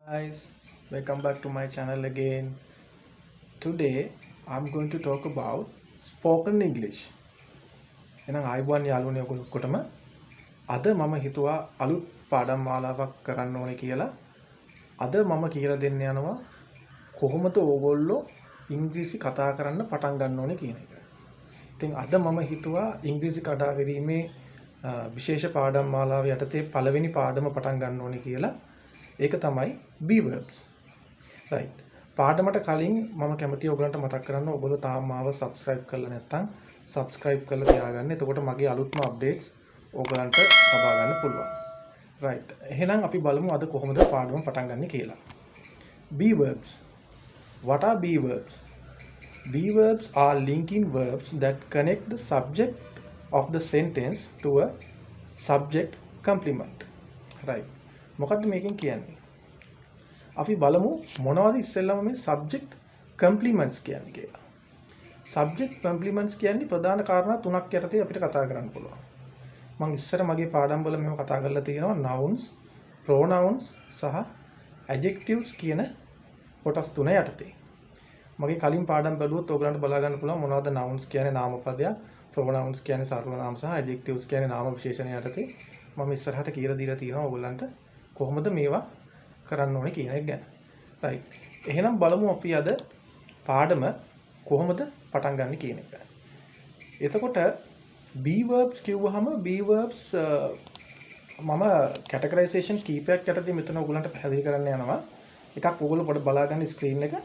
Guys, welcome back to my channel again. Today I'm going to talk about spoken English. එහෙනම් ආයිබෝන් යාළුවනේ ඔයගොල්ලොටම අද මම හිතුවා අලුත් පාඩම් මාලාවක් කරන්න ඕනේ කියලා. අද මම කියලා දෙන්න යනවා කොහොමද ඕගොල්ලෝ ඉංග්‍රීසි කතා කරන්න පටන් ගන්න ඕනේ කියන එක. ඉතින් අද මම හිතුවා ඉංග්‍රීසි කතා කිරීමේ විශේෂ පාඩම් මාලාව යටතේ පළවෙනි පාඩම පටන් ගන්න ඕනේ කියලා. ඒක තමයි be verbs. right. පාඩමට කලින් මම කැමතියි ඔයගලන්ට මතක් කරන්න ඔයගොල්ලෝ තාම මාව subscribe කරලා නැත්නම් subscribe කරලා තියාගන්න. එතකොට මගේ අලුත්ම updates ඔයගලන්ට ලබා ගන්න පුළුවන්. right. එහෙනම් අපි බලමු අද කොහොමද පාඩම පටන් ගන්න කියලා. be verbs. What are be verbs? Be verbs are linking verbs that connect the subject of the sentence to a subject complement. right. මොකද්ද මේකෙන් කියන්නේ? අපි බලමු මොනවද ඉස්සෙල්ලාම මේ subject complements කියන්නේ කියලා. subject complements කියන්නේ ප්‍රධාන කාරණා තුනක් යටතේ අපිට කතා කරන්න පුළුවන්. මම ඉස්සර මගේ පාඩම් වල මේව කතා කරලා තියෙනවා nouns, pronouns සහ adjectives කියන කොටස් තුන යටතේ. මගේ කලින් පාඩම් බැලුවොත් ඔයගලන්ට බලා ගන්න පුළුවන් මොනවද nouns කියන්නේ නාමපදයක්, pronouns කියන්නේ සර්වනාම සහ adjectives කියන්නේ නාම විශේෂණ යටතේ. මම ඉස්සරහට කියලා දීලා තියෙනවා ඔයගලන්ට කොහොමද මේවා කරන්න ඕනේ කියන එක ගැන. right. එහෙනම් බලමු අපි අද පාඩම කොහොමද පටන් ගන්න කියන එක. එතකොට be verbs කිව්වහම be verbs මම categorization කීපයක් යටතේ මෙතන ඔයගලන්ට පැහැදිලි කරන්න යනවා. එකක් ඔයගොල්ලෝ පොඩ්ඩක් බලා ගන්න ස්ක්‍රීන් එක.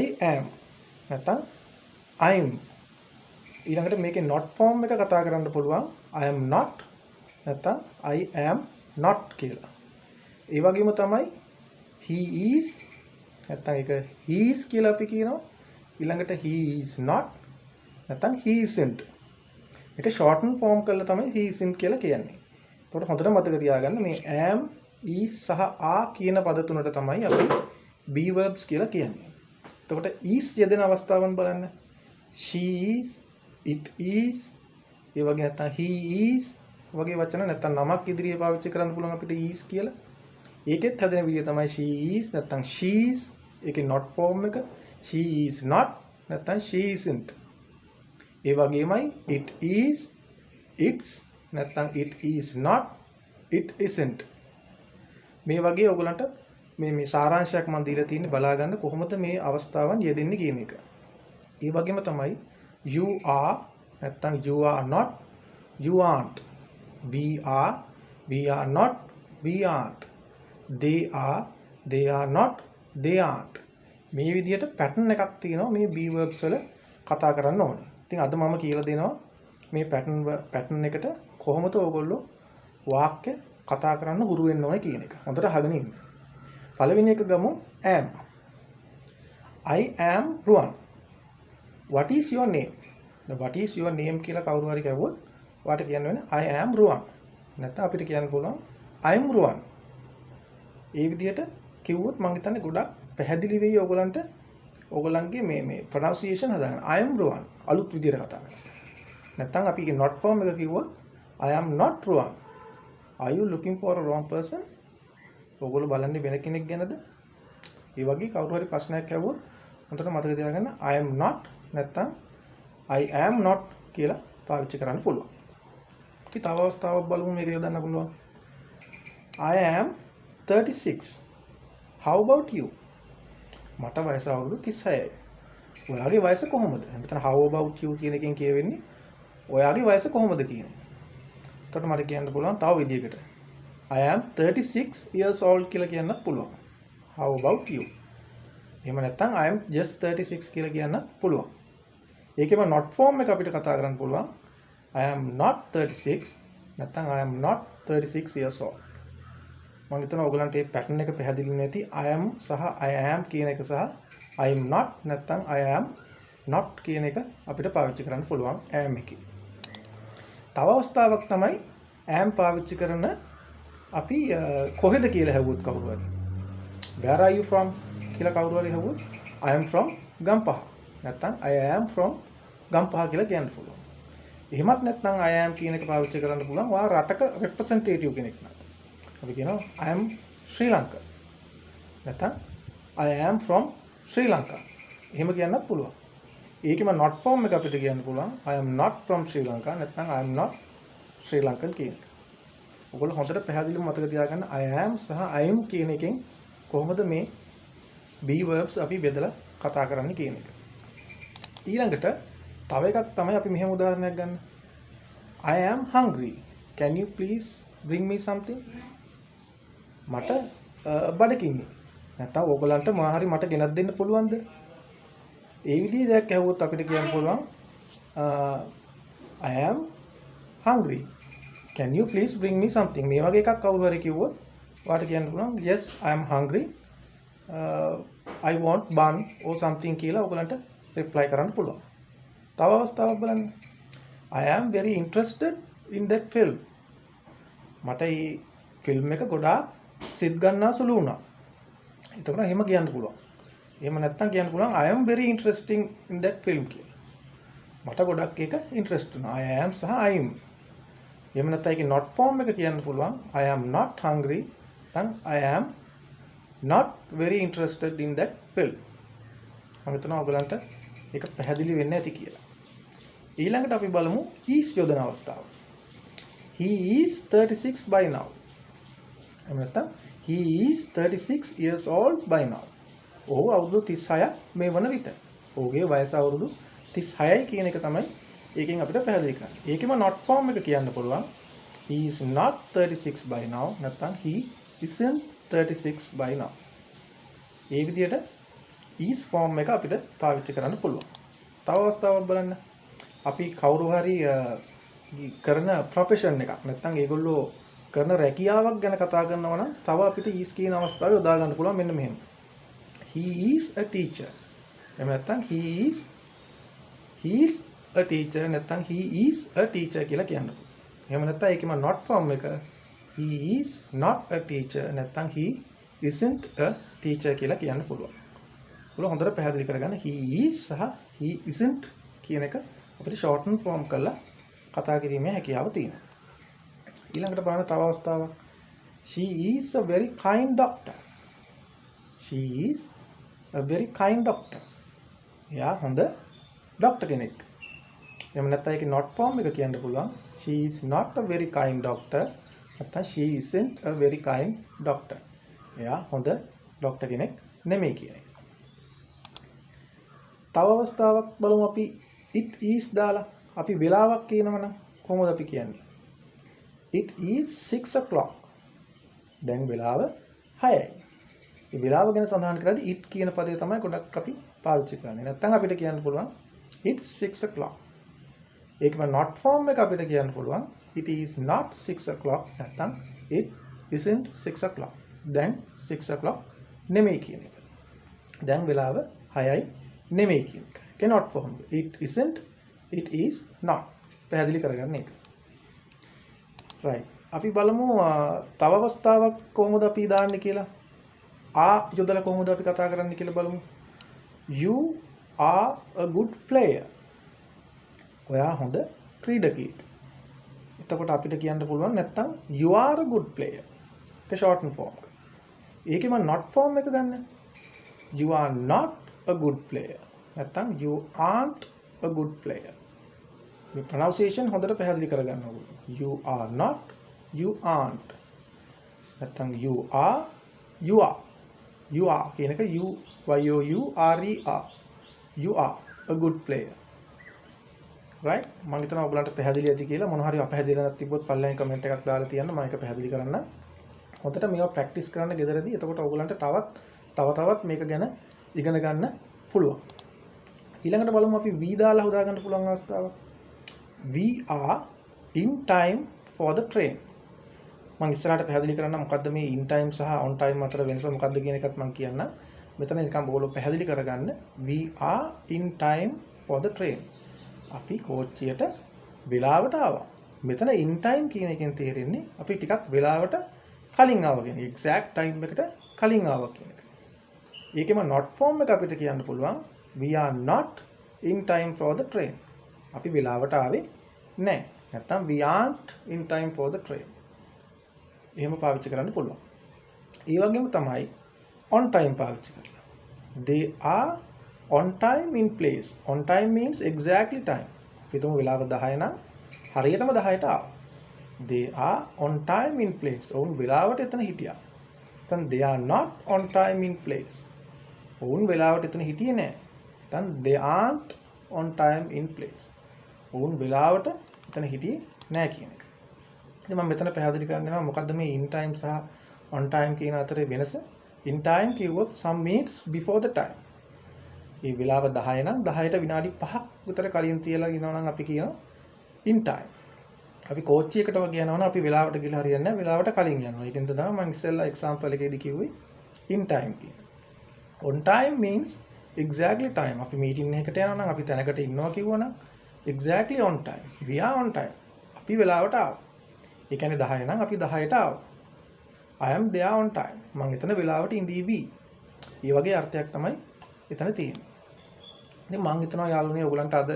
I am නැත්නම් I'm. ඊළඟට මේකේ not form එක කතා කරන්න පුළුවන්. I am not නැත්නම් I am not කියලා. ඒ වගේම තමයි he is නැත්නම් ඒක he is කියලා අපි කියනවා. ඊළඟට he is not නැත්නම් he isn't. මේක shorten form කරලා තමයි he isn't කියලා කියන්නේ. ඒකට හොඳට මතක තියාගන්න මේ am, is සහ are කියන පද තුනට තමයි අපි be verbs කියලා කියන්නේ. එතකොට is යෙදෙන අවස්ථාවන් බලන්න. she is, it is, ඒ වගේ නැත්නම් he is වගේ වචන නැත්නම් නමක් ඉදිරියේ පාවිච්චි කරන්න පුළුවන් අපිට is කියලා. ඒකෙත් හැදෙන විදිය තමයි she is නැත්නම් she is. ඒකේ not form එක she is not නැත්නම් she isn't. ඒ වගේමයි it is, it's නැත්නම් it is not, it isn't. මේ වගේ ඔයගලන්ට මේ සාරාංශයක් මම දීලා තියෙන්නේ බලා ගන්න කොහොමද මේ අවස්ථාවන් යෙදෙන්නේ කියන එක. ඒ වගේම තමයි you are නැත්නම් you are not, you aren't. we are not, we aren't. they are not, they aren't. මේ විදිහට pattern එකක් තියෙනවා මේ be verbs වල කතා කරන්න ඕනේ. ඉතින් අද මම කියලා දෙනවා මේ pattern එකට කොහොමද ඔයගොල්ලෝ වාක්‍ය කතා කරන්න හුරු වෙන්න ඕනේ කියන එක. හොඳට අහගෙන ඉන්න. පළවෙනි එක ගමු am. I am Ruwan. What is your name? what is your name කියලා කවුරු හරි කවුවොත් ඔයාට කියන්න වෙන්නේ I am Ruwan. නැත්නම් අපිට කියන්න පුළුවන් I am Ruwan. ඒ විදිහට කිව්වොත් මම හිතන්නේ ගොඩක් පැහැදිලි වෙයි ඔයගලන්ට. ඔයගලන්ගේ මේ pronunciation හදාගන්න. I am Ruwan. අලුත් විදිහට කතා කරන්න. නැත්නම් අපි ඒකේ not form එක කිව්වොත් I am not Ruwan. Are you looking for a wrong person? ඔයගොල්ලෝ බලන්නේ වෙන කෙනෙක් ගැනද? ඒ වගේ කවුරු හරි ප්‍රශ්නයක් ඇහුවොත් හොඳට මතක තියාගන්න I am not නැත්නම් I am not කියලා පාවිච්චි කරන්න පුළුවන්. අපි තව අවස්ථාවක් බලමු මේක යොදන්න පුළුවන්. I am 36. How about you? මට වයස අවුරුදු 36යි. ඔයාගේ වයස කොහොමද? මෙතන how about you කියන එකෙන් කියවෙන්නේ ඔයාගේ වයස කොහොමද කියන එක. එතකොට මට කියන්න පුළුවන් තව විදිහකට. I am 36 years old කියලා කියන්නත් පුළුවන්. How about you? එහෙම නැත්නම් I am just 36 කියලා කියන්නත් පුළුවන්. ඒකෙම not form එක අපිට කතා කරන්න පුළුවන්. I am not 36 නැත්නම් I am not 36 years old. මම හිතනවා ඔයගලන්ට මේ pattern එක පැහැදිලි නැති I am සහ I am කියන එක සහ I am not නැත්නම් I am not කියන එක අපිට පාවිච්චි කරන්න පුළුවන් am එකේ. තව අවස්ථාවක් තමයි am පාවිච්චි කරන අපි කොහෙද කියලා ඇහුවොත් කවුරු හරි. Where are you from කියලා කවුරු හරි ඇහුවොත් I am from ගම්පහ. නැත්නම් I am from ගම්පහ කියලා කියන්න පුළුවන්. එහෙමත් නැත්නම් I am කියන එක පාවිච්චි කරන්න පුළුවන්. ඔයා රටක representative කෙනෙක් නම්. අපි කියනවා I am Sri Lanka. නැත්නම් I am from Sri Lanka. එහෙම කියන්නත් පුළුවන්. ඒකෙම not form එක අපිට කියන්න පුළුවන් I am not from Sri Lanka නැත්නම් I am not Sri Lankan කියන එක. ඔයගොල්ලෝ හොඳට පැහැදිලිව මතක තියාගන්න I am සහ I am කියන එකෙන් කොහොමද මේ be verbs අපි බෙදලා කතා කරන්න කියන එක. ඊළඟට තව එකක් තමයි අපි මෙහෙම උදාහරණයක් ගන්න. I am hungry. Can you please bring me something? මට බඩගිනි. නැත්නම් ඕගලන්ට මොනවා හරි මට ගෙනත් දෙන්න පුළුවන්ද? ඒ විදිහේ දෙයක් ඇහුවොත් අපිට කියන්න පුළුවන් I am hungry. Can you please bring me something? මේ වගේ එකක් කවුරු හරි කිව්වොත් ඔයාලට කියන්න පුළුවන් yes I am hungry. I want bun or something කියලා ඔයගලන්ට reply කරන්න පුළුවන්. තව අවස්ථාවක් බලන්න. I am very interested in that film. මට මේ ෆිල්ම් එක ගොඩාක් සිත් ගන්නා සුළු වුණා. එතකොට එහෙම කියන්න පුළුවන්. එහෙම නැත්නම් කියන්න පුළුවන් I am very interesting in that film කියලා. මට ගොඩක් ඒක ඉන්ට්‍රෙස්ට් වුණා. I am සහ I am. එහෙම නැත්නම් ඒකේ not form එක කියන්න පුළුවන් I am not hungry. then I am not very interested in that film. මම හිතනවා ඔයගලන්ට ඒක පැහැදිලි වෙන්න ඇති කියලා. ඊළඟට අපි බලමු is යොදන අවස්ථාව. He is 36 by now. එහෙම නැත්නම් he is 36 years old by now. ඔහු අවුරුදු 36ක් මේ වන විට. ඔහුගේ වයස අවුරුදු 36යි කියන එක තමයි ඒකෙන් අපිට පැහැදිලි කරන්නේ. ඒකෙම not form එක කියන්න පුළුවන් he is not 36 by now නැත්නම් he isn't 36 by now. ඒ විදිහට is form එක අපිට පාවිච්චි කරන්න පුළුවන්. තව අවස්ථාවක් බලන්න. අපි කවුරු හරි කරන ප්‍රොෆෙෂන් එකක් නැත්නම් ඒගොල්ලෝ කරන රැකියාවක් ගැන කතා කරනවා නම් තව අපිට is කියන අවස්ථාව යොදා ගන්න පුළුවන් මෙන්න මෙහෙම. He is a teacher. එහෙම නැත්නම් he is a teacher නැත්නම් he is a teacher කියලා කියන්න පුළුවන්. එහෙම නැත්නම් ඒකෙම not form එක he is not a teacher නැත්නම් he isn't a teacher කියලා කියන්න පුළුවන්. ඔයගොල්ලෝ හොඳට පැහැදිලි කරගන්න he is සහ he isn't කියන එක අපිට shorten form කරලා කතා කිරීමේ හැකියාව තියෙනවා. ඊළඟට බලන්න තව අවස්ථාවක්. She is a very kind doctor. She is a very kind doctor. එයා හොඳ ડોක්ටර් කෙනෙක්. එහෙම නැත්නම් ඒකේ not form එක කියන්න පුළුවන් she is not a very kind doctor නැත්නම් she isn't a very kind doctor. එයා හොඳ ડોක්ටර් කෙනෙක් නෙමෙයි කියන එක. තව අවස්ථාවක් බලමු අපි it is දාලා අපි වෙලාවක් කියනවනම් කොහොමද අපි කියන්නේ? It is 6 o'clock. දැන් වෙලාව 6යි. මේ වෙලාව ගැන සඳහන් කරද්දී it කියන පදේ තමයි ගොඩක් අපි පාවිච්චි කරන්නේ. නැත්නම් අපිට කියන්න පුළුවන් it's 6 o'clock. ඒකම not form එක අපිට කියන්න පුළුවන් it is not 6 o'clock නැත්නම් it isn't 6 o'clock. දැන් 6 o'clock නෙමෙයි කියන එක. දැන් වෙලාව 6යි නෙමෙයි කියන එක. ඒක not form. It isn't, it is not. පැහැදිලි කරගන්න එක. right. අපි බලමු තව අවස්ථාවක් කොහොමද අපි දාන්නේ කියලා. යොදලා කොහොමද අපි කතා කරන්නේ කියලා බලමු. You are a good player. ඔයා හොඳ ක්‍රීඩකයෙක්. එතකොට අපිට කියන්න පුළුවන් නැත්තම් you are a good player. ඒක shorten form. ඒකෙම not form එක ගන්න. You are not a good player. නැත්තම් you aren't a good player. මේ pronunciation හොඳට පැහැදිලි කරගන්න ඕනේ. You are not, you aren't. නැත්තම් you are, you are. You are කියන එක you y o u r e r. You are a good player. right? මම හිතනවා ඔයගලන්ට පැහැදිලි ඇති කියලා. මොන හරි අපැහැදිලි නැත්නම් තිබ්බොත් පල්ලෙන් කමෙන්ට් එකක් දාලා තියන්න මම ඒක පැහැදිලි කරන්න. හොඳට මේවා ප්‍රැක්ටිස් කරන්න ගෙදරදී. එතකොට ඔයගලන්ට තවත් මේක ගැන ඉගෙන ගන්න පුළුවන්. ඊළඟට බලමු අපි we දාලා හදා ගන්න පුළුවන් අවස්ථාවක්. We are in time for the train. මම ඉස්සරහට පැහැදිලි කරන්න මොකද්ද මේ in time සහ on time අතර වෙනස මොකද්ද කියන එකත් මම කියන්න. මෙතන නිකන් ඔයගොල්ලෝ පැහැදිලි කරගන්න. We are in time for the train. අපි කෝච්චියට වෙලාවට ආවා. මෙතන in time කියන එකෙන් තේරෙන්නේ අපි ටිකක් වෙලාවට කලින් ආවා කියන එක. exact time එකට කලින් ආවා කියන එක. ඒකෙම not form එක අපිට කියන්න පුළුවන් we are not in time for the train. අපි වෙලාවට ආවේ නැහැ. නැත්තම් we aren't in time for the train. එහෙම පාවිච්චි කරන්න පුළුවන්. ඒ වගේම තමයි on time පාවිච්චි කරලා. They are on time in place. On time means exactly time. පිටුම වෙලාව 10 නම් හරියටම 10ට ආවා. They are on time in place. ඔවුන් වෙලාවට එතන හිටියා. then they are not on time in place. ඔවුන් වෙලාවට එතන හිටියේ නෑ. then they aren't on time in place. ඔවුන් වෙලාවට එතන හිටියේ නෑ කියන එක. ඉතින් මම මෙතන පැහැදිලි කරන්න යනවා මොකද්ද මේ in time සහ on time කියන අතරේ වෙනස. in time කිව්වොත් some minutes before the time. මේ වෙලාව 10 නම් 10ට විනාඩි 5ක් විතර කලින් තියලා ඉනවා නම් අපි කියනවා in time. අපි කෝච්චි එකට වගේ යනවා නම් අපි වෙලාවට ගිහලා හරියන්නේ නැහැ වෙලාවට කලින් යනවා. ඒකෙන්ද තමයි මම ඉස්සෙල්ලා එක්සැම්පල් එකේදී කිව්වේ in time කියලා. on time means exactly time. අපි මීටින් එකකට යනවා නම් අපි තැනකට ඉන්නවා කිව්වනම් exactly on time. we are on time. අපි වෙලාවට ආවා. ඒ කියන්නේ 10 නම් අපි 10ට ආවා. I am there on time. මම එතන වෙලාවට ඉඳීවි. මේ වගේ අර්ථයක් තමයි එතන තියෙන්නේ. ඉතින් මම හිතනවා යාළුවනේ ඔයගලන්ට අද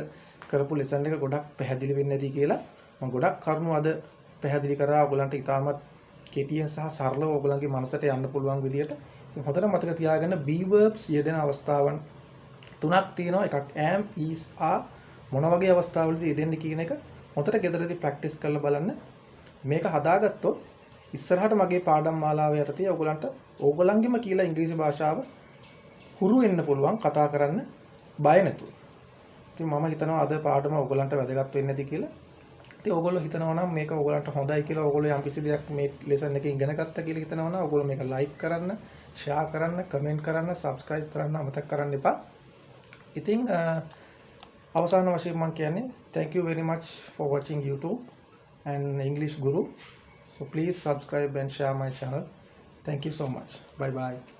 කරපු ලෙසන් එක ගොඩක් පැහැදිලි වෙන්නේ නැති කියලා. මම ගොඩක් කරුණු අද පැහැදිලි කරා ඔයගලන්ට ඉතාමත් කෙටියෙන් සහ සරලව ඔයගලන්ගේ මනසට යන්න පුළුවන් විදියට. ඉතින් හොඳට මතක තියාගන්න be verbs යෙදෙන අවස්ථාවන් තුනක් තියෙනවා. එකක් am, is, are මොන වගේ අවස්ථාවලදී යෙදෙන්නේ කියන එක හොඳට ගෙදරදී ප්‍රැක්ටිස් කරලා බලන්න. මේක හදාගත්තොත් ඉස්සරහට මගේ පාඩම් මාලාව යටතේ ඔයගලන්ට ඕගලන්ගෙම කියලා ඉංග්‍රීසි භාෂාව හුරු වෙන්න පුළුවන් කතා කරන්න බය නැතුව. ඉතින් මම හිතනවා අද පාඩම ඔයගලන්ට වැදගත් වෙන්නේ නැති කියලා. ඉතින් ඔයගොල්ලෝ හිතනවා නම් මේක ඔයගලන්ට හොඳයි කියලා ඔයගොල්ලෝ යම්කිසි දෙයක් මේ ලෙසන් එකේ ඉගෙන ගත්තා කියලා හිතනවා නම් ඔයගොල්ලෝ මේක ලයික් කරන්න, ෂෙයා කරන්න, කමෙන්ට් කරන්න, සබ්ස්ක්‍රයිබ් කරන්න අමතක කරන්න එපා. ඉතින් අවසාන වශයෙන් මම කියන්නේ thank you very much for watching YouTube and English Guru. So please subscribe and share my channel. Thank you so much. Bye bye.